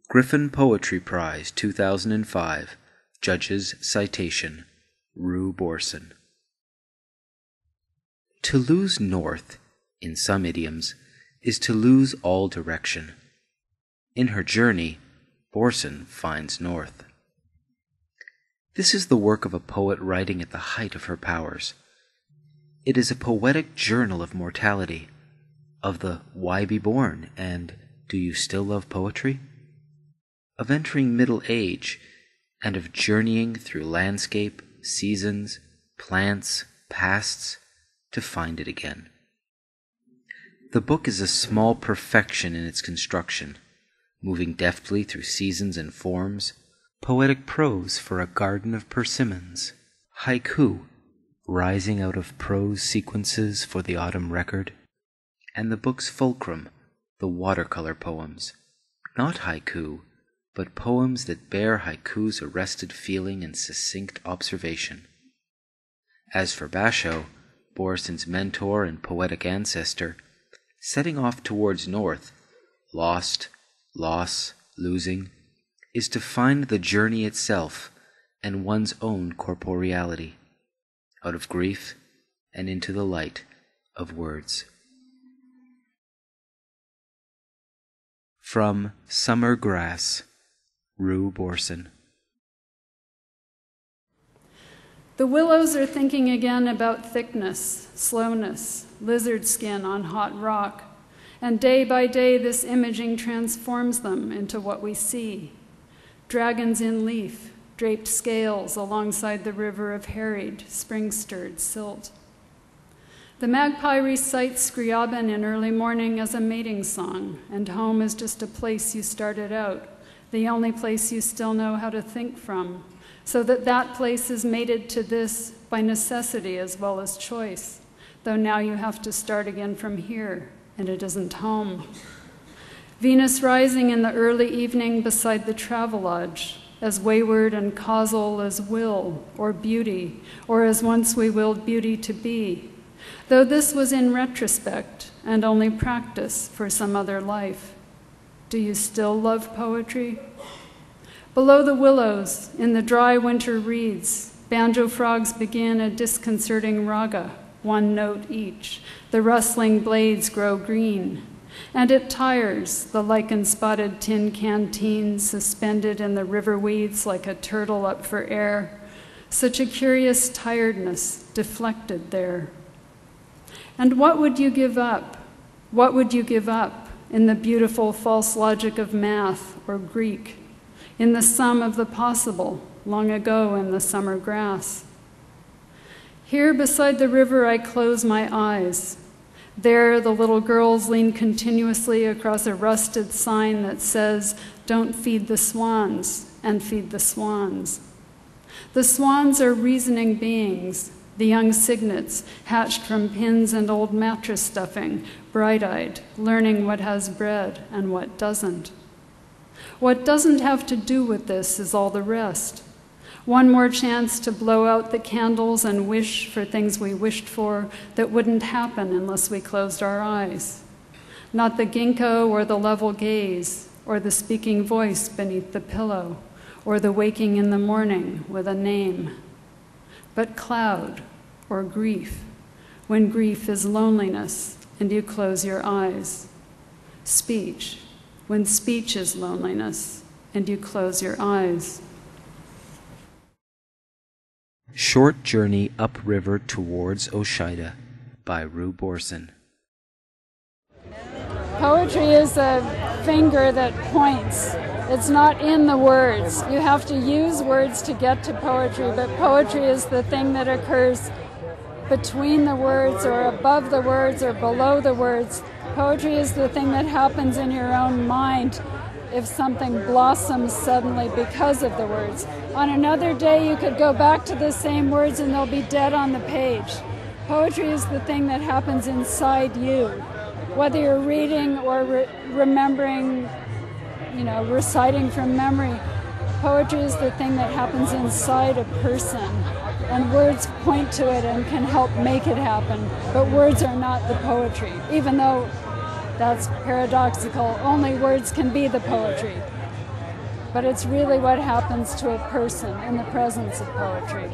Griffin Poetry Prize 2005. Judges Citation. Roo Borson. To lose north, in some idioms, is to lose all direction. In her journey, Borson finds north. This is the work of a poet writing at the height of her powers. It is a poetic journal of mortality, of the why be born and do you still love poetry? Of entering middle age and of journeying through landscape, seasons, plants, pasts, to find it again. The book is a small perfection in its construction, moving deftly through seasons and forms, poetic prose for a garden of persimmons, haiku rising out of prose sequences for the autumn record, and the book's fulcrum, the watercolor poems, not haiku, but poems that bear haiku's arrested feeling and succinct observation. As for Basho, Borson's mentor and poetic ancestor, setting off towards north, lost, loss, losing, is to find the journey itself and one's own corporeality, out of grief and into the light of words. From Summer Grass, Roo Borson. The willows are thinking again about thickness, slowness, lizard skin on hot rock, and day by day this imaging transforms them into what we see. Dragons in leaf, draped scales alongside the river of harried, spring-stirred silt. The magpie recites Scriabin in early morning as a mating song, and home is just a place you started out, the only place you still know how to think from, so that that place is mated to this by necessity as well as choice, though now you have to start again from here, and it isn't home. Venus rising in the early evening beside the Travelodge, as wayward and causal as will or beauty, or as once we willed beauty to be, though this was in retrospect and only practice for some other life. Do you still love poetry? Below the willows, in the dry winter reeds, banjo frogs begin a disconcerting raga, one note each. The rustling blades grow green, and it tires the lichen-spotted tin canteen suspended in the river weeds like a turtle up for air. Such a curious tiredness deflected there. And what would you give up? What would you give up in the beautiful false logic of math or Greek, in the sum of the possible, long ago in the summer grass? Here beside the river I close my eyes. There the little girls lean continuously across a rusted sign that says, "Don't feed the swans," and feed the swans. The swans are reasoning beings, the young cygnets hatched from pins and old mattress stuffing, bright-eyed, learning what has bread and what doesn't. What doesn't have to do with this is all the rest. One more chance to blow out the candles and wish for things we wished for that wouldn't happen unless we closed our eyes. Not the ginkgo or the level gaze, or the speaking voice beneath the pillow, or the waking in the morning with a name, but cloud or grief, when grief is loneliness and you close your eyes. Speech, when speech is loneliness and you close your eyes. Short Journey Upriver Towards Oishida by Roo Borson. Poetry is a finger that points. It's not in the words. You have to use words to get to poetry, but poetry is the thing that occurs between the words or above the words or below the words. Poetry is the thing that happens in your own mind if something blossoms suddenly because of the words. On another day, you could go back to the same words and they'll be dead on the page. Poetry is the thing that happens inside you. Whether you're reading or remembering, reciting from memory, poetry is the thing that happens inside a person. And words point to it and can help make it happen. But words are not the poetry, even though that's paradoxical. Only words can be the poetry. but it's really what happens to a person in the presence of poetry.